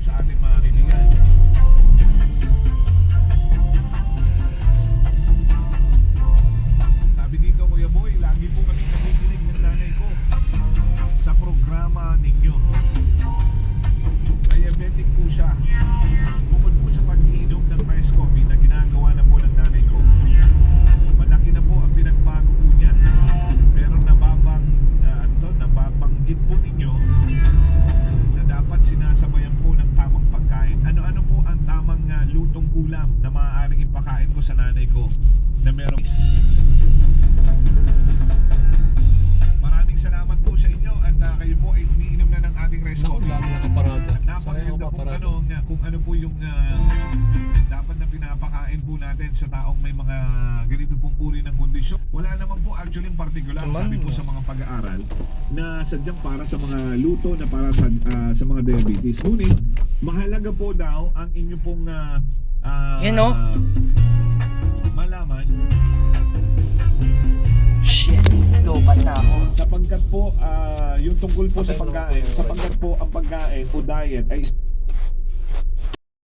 sa ating marinigan. Sabi dito, Kuya Boy, lagi po kami nakikinig ng nanay ko sa programa ninyo. Diabetic po siya. Bukod po sa pag-iinom ng rice coffee na ginagawa na po ng nanay ko, malaki na po ang pinagbago po niya. Pero nababanggit po ninyo na dapat sinasabayan po ng tamang pagkain. Ano-ano po ang tamang lutong ulam na maaaring ipakain ko sa nanay ko na merong... Maraming salamat po sa inyo at kayo po ay umiinom na ng ating rice Naku, coffee. lalo nakaparada. Napakaganda po kung ano po yung dapat na pinapakain po natin sa taong may mga ganito pong uri ng kondisyon. Wala naman po actually in particular, sabi po sa mga pag-aaral na sadyang para sa mga luto na para sa mga diabetes. Ngunit mahalaga po daw ang inyo pong malaman. Shit, lobat na ako. Sapagkat po yung tungkol po sa pagkain, sapagkat po ang pagkain o diet ay